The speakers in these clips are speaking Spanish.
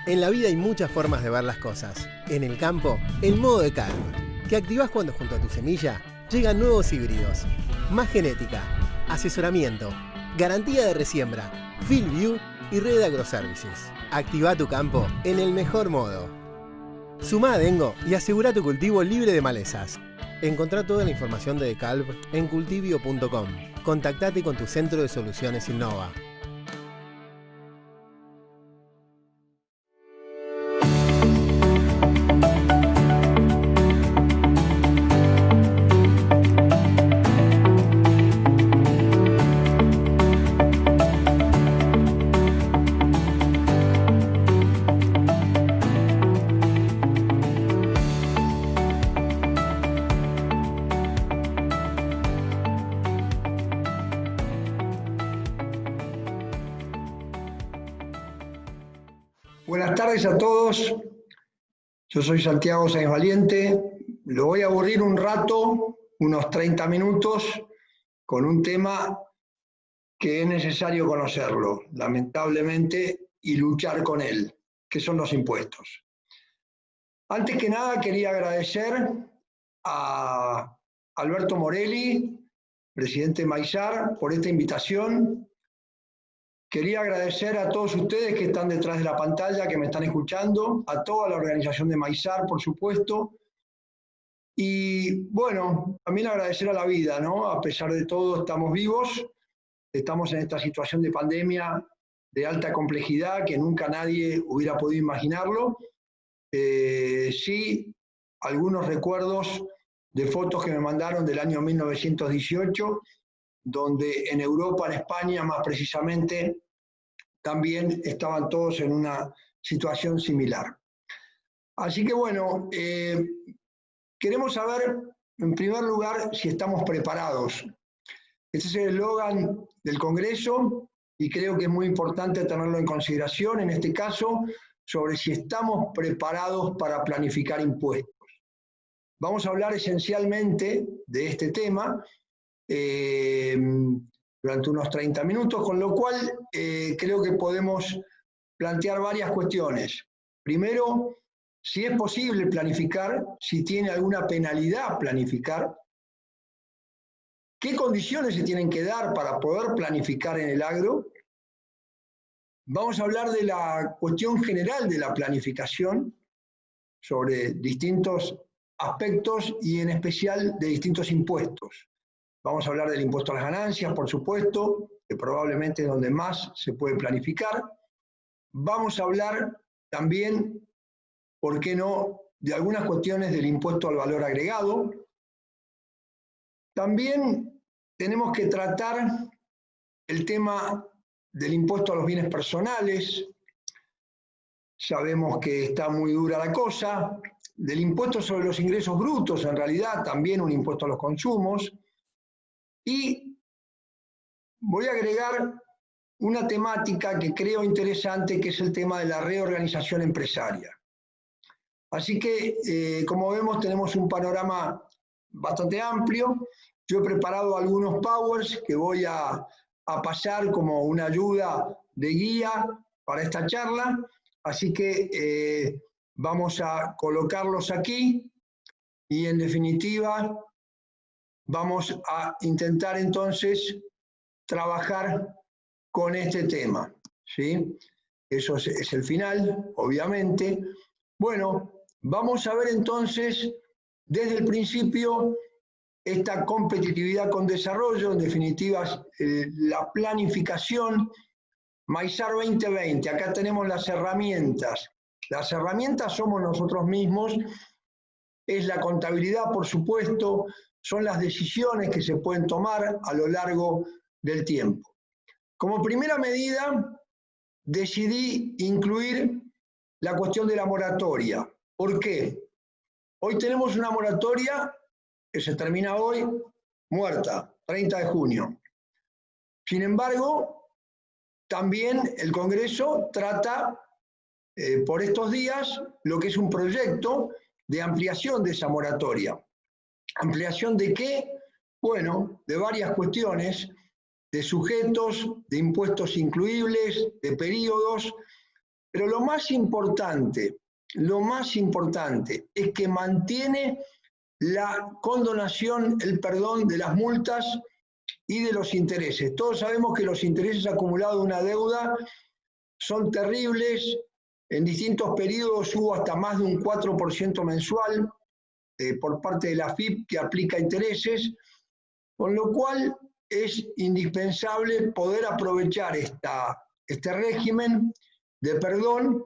En la vida hay muchas formas de ver las cosas. En el campo, el modo de Calv, que activás cuando junto a tu semilla llegan nuevos híbridos. Más genética, asesoramiento, garantía de resiembra, FieldView y red de agroservices. Activa tu campo en el mejor modo. Sumá a Dengo y asegura tu cultivo libre de malezas. Encontrá toda la información de Calv en cultivio.com. Contactate con tu centro de soluciones Innova. Buenas tardes a todos, yo soy Santiago Sáenz Valiente, lo voy a aburrir un rato, unos 30 minutos, con un tema que es necesario conocerlo, lamentablemente, y luchar con él, que son los impuestos. Antes que nada quería agradecer a Alberto Morelli, presidente de Maizar, por esta invitación. Quería agradecer a todos ustedes que están detrás de la pantalla, que me están escuchando, a toda la organización de Maizar, por supuesto. Y bueno, también agradecer a la vida, ¿no? A pesar de todo, estamos vivos, estamos en esta situación de pandemia de alta complejidad que nunca nadie hubiera podido imaginarlo. Sí, algunos recuerdos de fotos que me mandaron del año 1918, donde en Europa, en España más precisamente, también estaban todos en una situación similar. Así que bueno, queremos saber, en primer lugar, si estamos preparados. Este es el eslogan del Congreso y creo que es muy importante tenerlo en consideración, en este caso, sobre si estamos preparados para planificar impuestos. Vamos a hablar esencialmente de este tema durante unos 30 minutos, con lo cual creo que podemos plantear varias cuestiones. Primero, si es posible planificar, si tiene alguna penalidad planificar, qué condiciones se tienen que dar para poder planificar en el agro. Vamos a hablar de la cuestión general de la planificación, sobre distintos aspectos y en especial de distintos impuestos. Vamos a hablar del impuesto a las ganancias, por supuesto, que probablemente es donde más se puede planificar. Vamos a hablar también, ¿por qué no?, de algunas cuestiones del impuesto al valor agregado. También tenemos que tratar el tema del impuesto a los bienes personales. Sabemos que está muy dura la cosa. Del impuesto sobre los ingresos brutos, en realidad, también un impuesto a los consumos. Y voy a agregar una temática que creo interesante, que es el tema de la reorganización empresaria. Así que, como vemos, tenemos un panorama bastante amplio. Yo he preparado algunos powers que voy a pasar como una ayuda de guía para esta charla. Así que vamos a colocarlos aquí y, en definitiva, vamos a intentar entonces trabajar con este tema, ¿sí? Eso es el final, obviamente. Bueno, vamos a ver entonces desde el principio esta competitividad con desarrollo, en definitiva la planificación. Maizar 2020, acá tenemos las herramientas. Las herramientas somos nosotros mismos, es la contabilidad, por supuesto, son las decisiones que se pueden tomar a lo largo del tiempo. Como primera medida, decidí incluir la cuestión de la moratoria. ¿Por qué? Hoy tenemos una moratoria que se termina hoy, muerta, 30 de junio. Sin embargo, también el Congreso trata por estos días lo que es un proyecto de ampliación de esa moratoria. ¿Ampliación de qué? Bueno, de varias cuestiones, de sujetos, de impuestos incluibles, de periodos, Pero lo más importante es que mantiene la condonación, el perdón de las multas y de los intereses. Todos sabemos que los intereses acumulados de una deuda son terribles. En distintos periodos hubo hasta más de un 4% mensual por parte de la AFIP que aplica intereses, con lo cual es indispensable poder aprovechar este régimen de perdón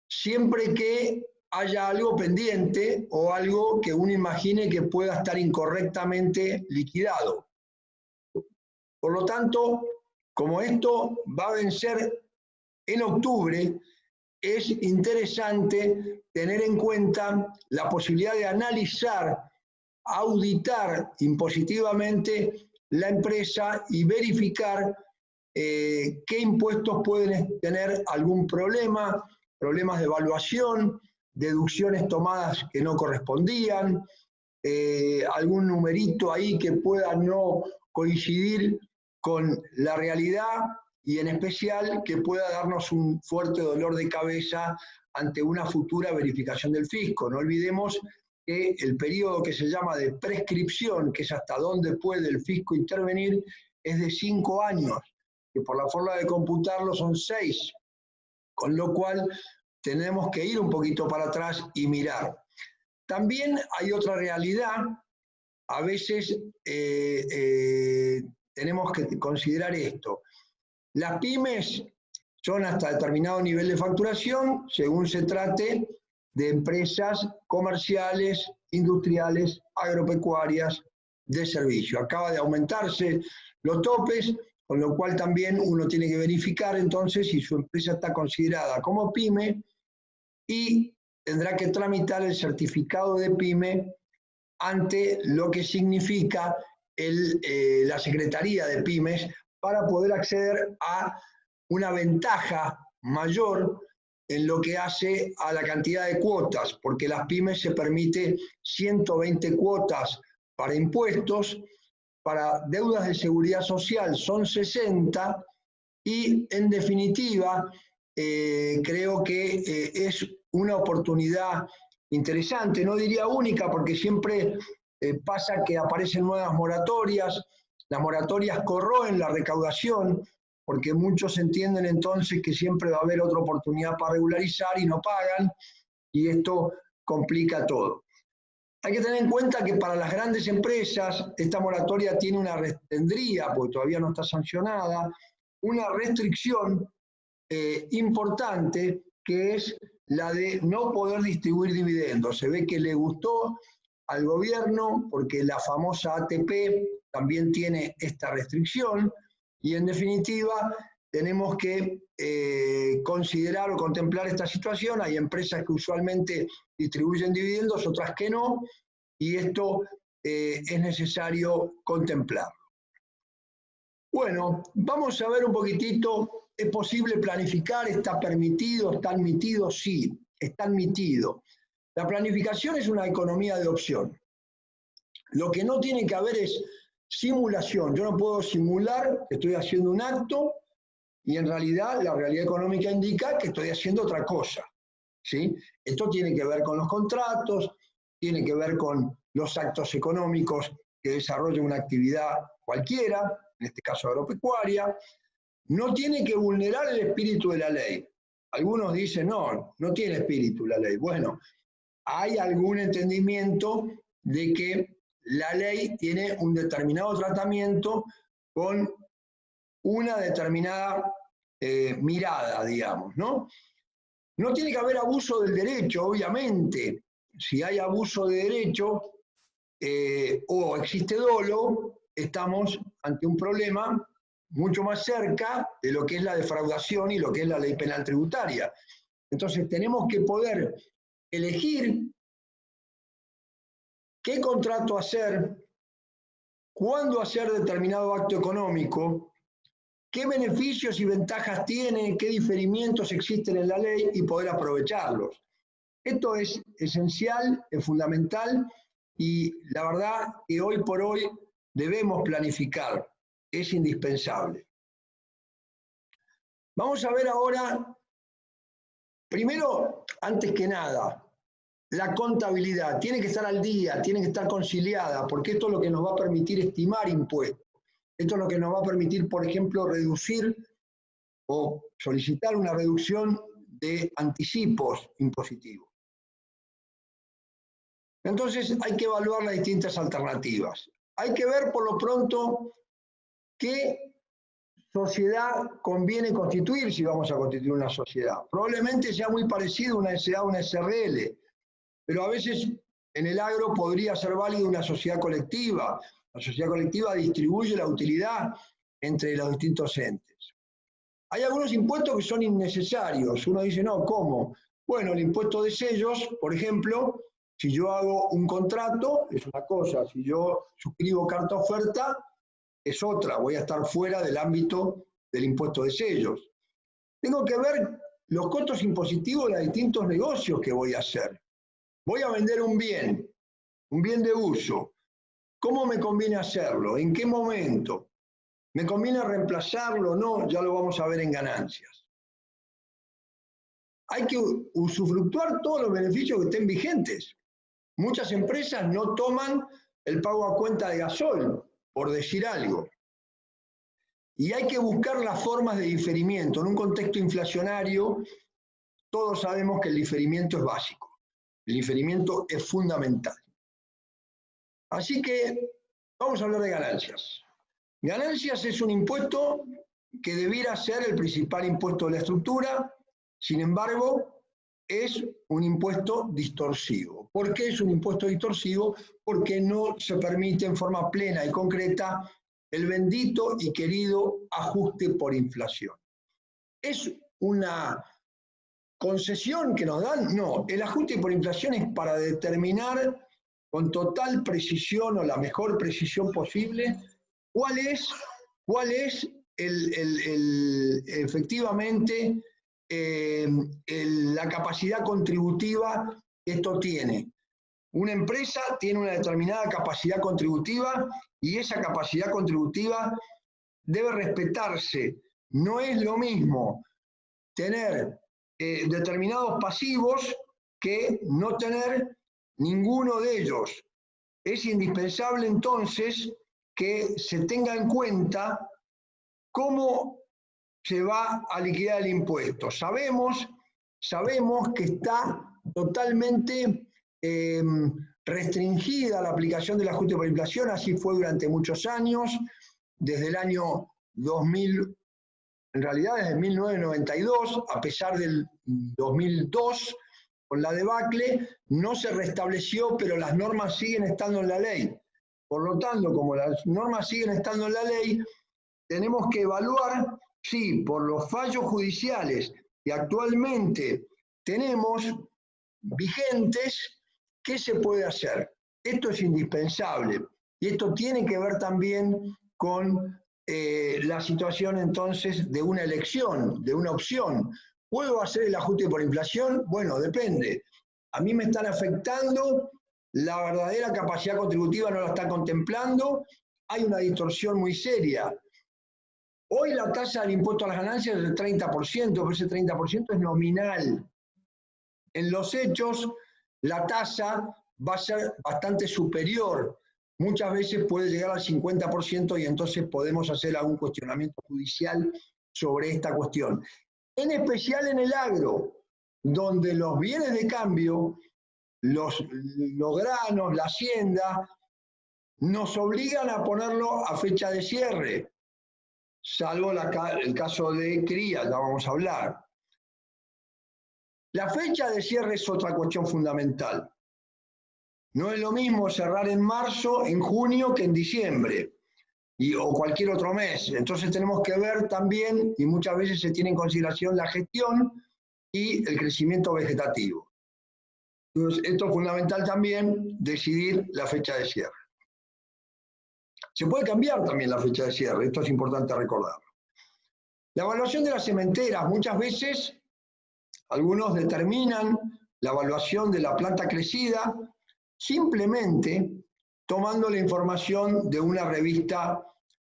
siempre que haya algo pendiente o algo que uno imagine que pueda estar incorrectamente liquidado. Por lo tanto, como esto va a vencer en octubre, es interesante tener en cuenta la posibilidad de analizar, auditar impositivamente la empresa y verificar qué impuestos pueden tener algún problema, problemas de evaluación, deducciones tomadas que no correspondían, algún numerito ahí que pueda no coincidir con la realidad y en especial que pueda darnos un fuerte dolor de cabeza ante una futura verificación del fisco. No olvidemos que el periodo que se llama de prescripción, que es hasta dónde puede el fisco intervenir, es de 5 años, que por la forma de computarlo son 6, con lo cual tenemos que ir un poquito para atrás y mirar. También hay otra realidad, a veces tenemos que considerar esto. Las pymes son hasta determinado nivel de facturación, según se trate de empresas comerciales, industriales, agropecuarias, de servicio. Acaba de aumentarse los topes, con lo cual también uno tiene que verificar entonces si su empresa está considerada como pyme y tendrá que tramitar el certificado de pyme ante lo que significa la Secretaría de Pymes para poder acceder a una ventaja mayor en lo que hace a la cantidad de cuotas, porque las pymes se permite 120 cuotas para impuestos, para deudas de seguridad social son 60 y en definitiva creo que es una oportunidad interesante, no diría única porque siempre pasa que aparecen nuevas moratorias, las moratorias corroen la recaudación, porque muchos entienden entonces que siempre va a haber otra oportunidad para regularizar y no pagan, y esto complica todo. Hay que tener en cuenta que para las grandes empresas esta moratoria tendría, porque todavía no está sancionada, una restricción importante que es la de no poder distribuir dividendos. Se ve que le gustó al gobierno porque la famosa ATP también tiene esta restricción y en definitiva tenemos que considerar o contemplar esta situación. Hay empresas que usualmente distribuyen dividendos, otras que no, y esto es necesario contemplar. Bueno, vamos a ver un poquitito, ¿es posible planificar? ¿Está permitido? ¿Está admitido? Sí, está admitido. La planificación es una economía de opción. Lo que no tiene que haber es simulación. Yo no puedo simular que estoy haciendo un acto y en realidad la realidad económica indica que estoy haciendo otra cosa, ¿sí? Esto tiene que ver con los contratos, tiene que ver con los actos económicos que desarrolla una actividad cualquiera, en este caso agropecuaria. No tiene que vulnerar el espíritu de la ley. Algunos dicen, no, no tiene espíritu la ley. Bueno, hay algún entendimiento de que la ley tiene un determinado tratamiento con una determinada mirada, digamos, ¿no? No tiene que haber abuso del derecho, obviamente. Si hay abuso de derecho o existe dolo, estamos ante un problema mucho más cerca de lo que es la defraudación y lo que es la ley penal tributaria. Entonces tenemos que poder elegir qué contrato hacer, cuándo hacer determinado acto económico, qué beneficios y ventajas tiene, qué diferimientos existen en la ley y poder aprovecharlos. Esto es esencial, es fundamental y la verdad que hoy por hoy debemos planificar, es indispensable. Vamos a ver ahora Primero, antes que nada, la contabilidad tiene que estar al día, tiene que estar conciliada, porque esto es lo que nos va a permitir estimar impuestos. Esto es lo que nos va a permitir, por ejemplo, reducir o solicitar una reducción de anticipos impositivos. Entonces hay que evaluar las distintas alternativas. Hay que ver por lo pronto qué sociedad conviene constituir si vamos a constituir una sociedad. Probablemente sea muy parecido una SA a una SRL, pero a veces en el agro podría ser válida una sociedad colectiva. La sociedad colectiva distribuye la utilidad entre los distintos entes. Hay algunos impuestos que son innecesarios. Uno dice, no, ¿cómo? Bueno, el impuesto de sellos, por ejemplo, si yo hago un contrato, es una cosa. Si yo suscribo carta oferta, es otra. Voy a estar fuera del ámbito del impuesto de sellos. Tengo que ver los costos impositivos de los distintos negocios que voy a hacer. Voy a vender un bien de uso. ¿Cómo me conviene hacerlo? ¿En qué momento? ¿Me conviene reemplazarlo o no? Ya lo vamos a ver en ganancias. Hay que usufructuar todos los beneficios que estén vigentes. Muchas empresas no toman el pago a cuenta de gasoil, por decir algo. Y hay que buscar las formas de diferimiento. En un contexto inflacionario, todos sabemos que el diferimiento es básico. El diferimiento es fundamental. Así que vamos a hablar de ganancias. Ganancias es un impuesto que debiera ser el principal impuesto de la estructura, sin embargo, es un impuesto distorsivo. ¿Por qué es un impuesto distorsivo? Porque no se permite en forma plena y concreta el bendito y querido ajuste por inflación. ¿Es una concesión que nos dan? No, el ajuste por inflación es para determinar con total precisión o la mejor precisión posible cuál es efectivamente la capacidad contributiva que esto tiene. Una empresa tiene una determinada capacidad contributiva y esa capacidad contributiva debe respetarse. No es lo mismo tener determinados pasivos que no tener ninguno de ellos. Es indispensable entonces que se tenga en cuenta cómo se va a liquidar el impuesto. Sabemos que está totalmente restringida la aplicación del ajuste por inflación, así fue durante muchos años, desde el año 2000, en realidad desde 1992, a pesar del 2002, con la debacle, no se restableció, pero las normas siguen estando en la ley. Por lo tanto, como las normas siguen estando en la ley, tenemos que evaluar si por los fallos judiciales que actualmente tenemos vigentes, ¿qué se puede hacer? Esto es indispensable y esto tiene que ver también con la situación entonces de una elección, de una opción. ¿Puedo hacer el ajuste por inflación? Bueno, depende. A mí me están afectando, la verdadera capacidad contributiva no la está contemplando, hay una distorsión muy seria. Hoy la tasa del impuesto a las ganancias es del 30%, pero ese 30% es nominal. En los hechos, la tasa va a ser bastante superior. Muchas veces puede llegar al 50% y entonces podemos hacer algún cuestionamiento judicial sobre esta cuestión. En especial en el agro, donde los bienes de cambio, los granos, la hacienda, nos obligan a ponerlo a fecha de cierre, salvo el caso de cría, ya vamos a hablar. La fecha de cierre es otra cuestión fundamental. No es lo mismo cerrar en marzo, en junio, que en diciembre, o cualquier otro mes. Entonces tenemos que ver también, y muchas veces se tiene en consideración la gestión y el crecimiento vegetativo. Entonces, esto es fundamental también, decidir la fecha de cierre. Se puede cambiar también la fecha de cierre, esto es importante recordarlo. La evaluación de las sementeras, muchas veces algunos determinan la evaluación de la planta crecida simplemente tomando la información de una revista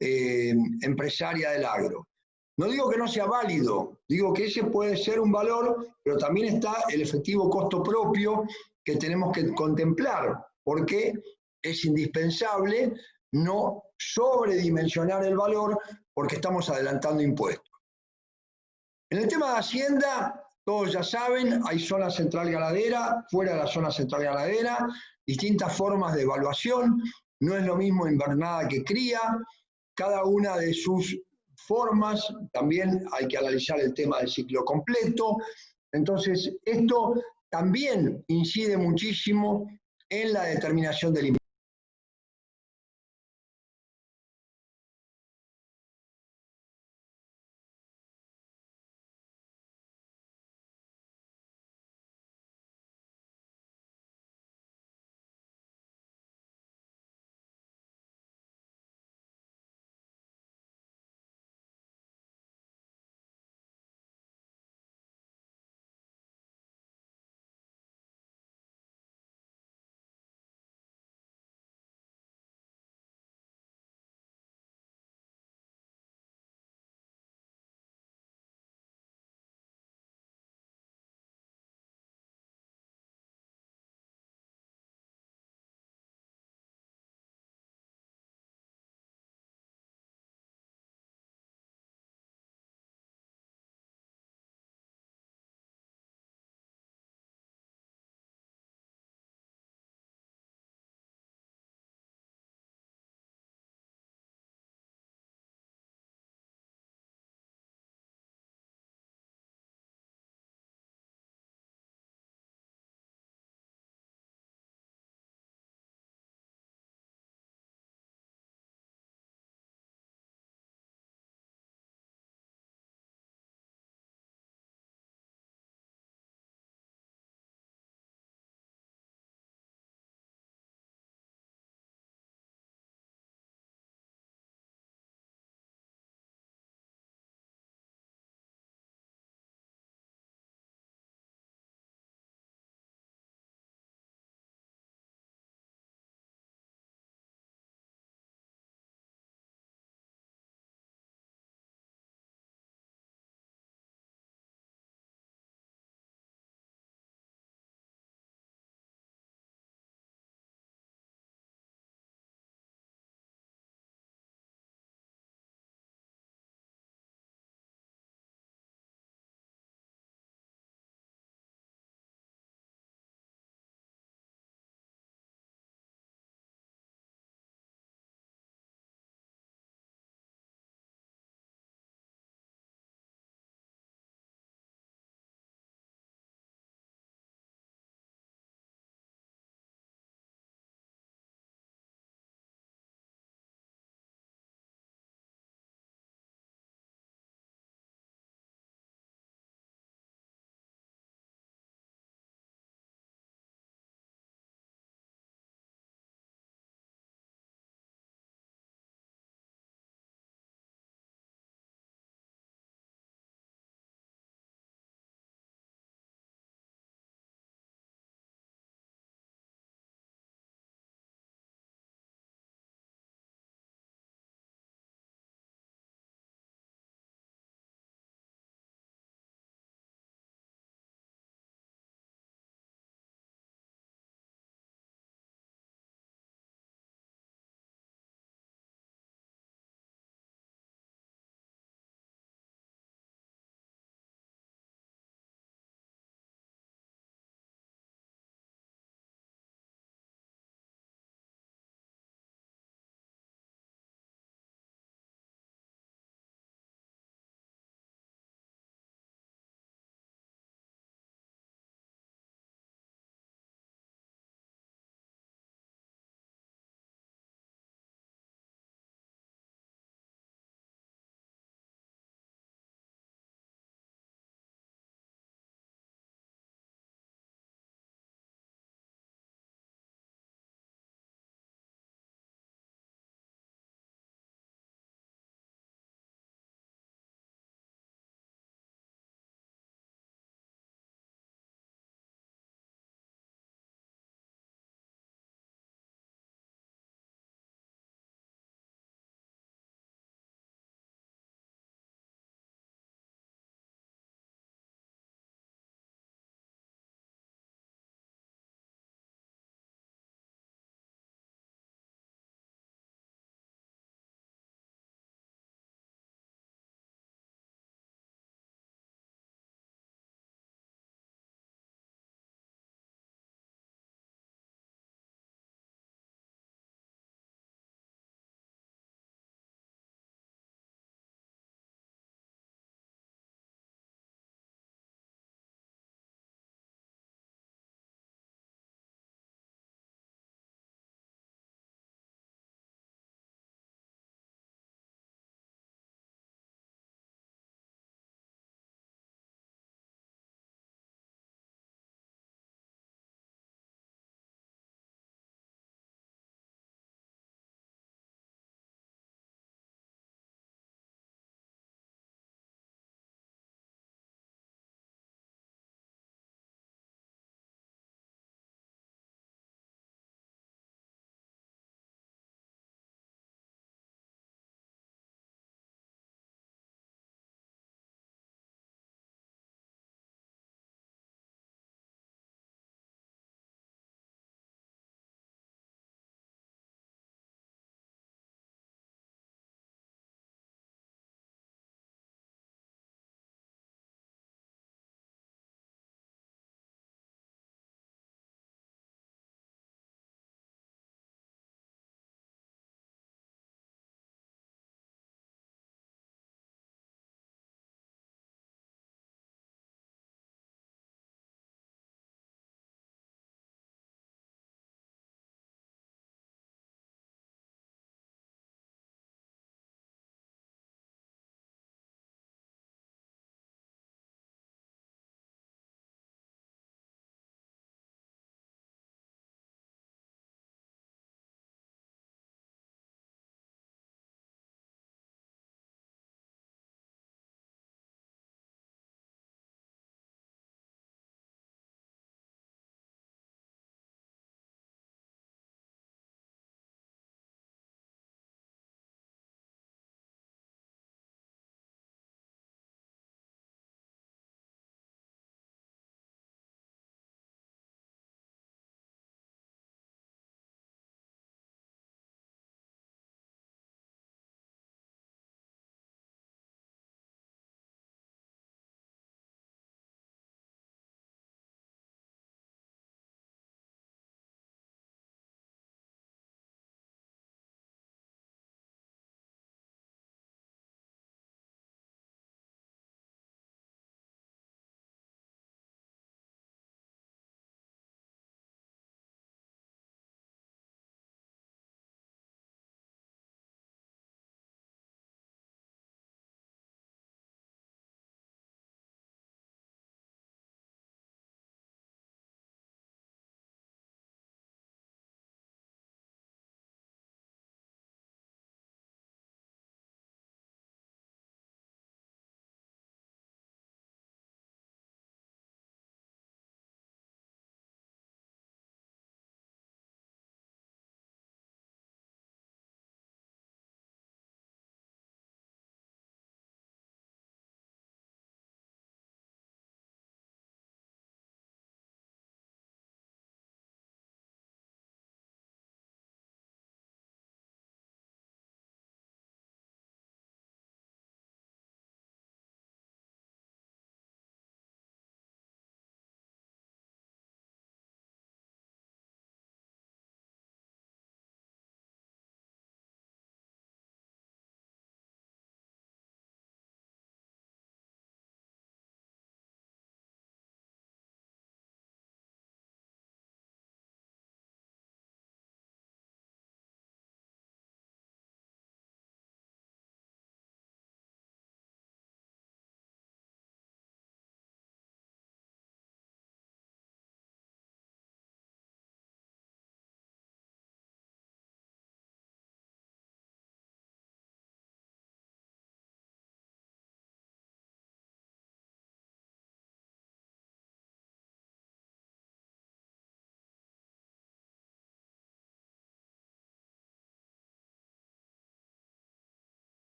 empresaria del agro. No digo que no sea válido, digo que ese puede ser un valor, pero también está el efectivo costo propio que tenemos que contemplar, porque es indispensable no sobredimensionar el valor porque estamos adelantando impuestos. En el tema de Hacienda, todos ya saben, hay zona central ganadera, fuera de la zona central ganadera, distintas formas de evaluación, no es lo mismo invernada que cría, cada una de sus formas, también hay que analizar el tema del ciclo completo, entonces esto también incide muchísimo en la determinación del impuesto.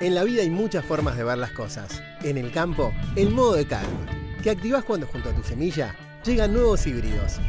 En la vida hay muchas formas de ver las cosas. En el campo, el modo de calma, que activás cuando junto a tu semilla llegan nuevos híbridos,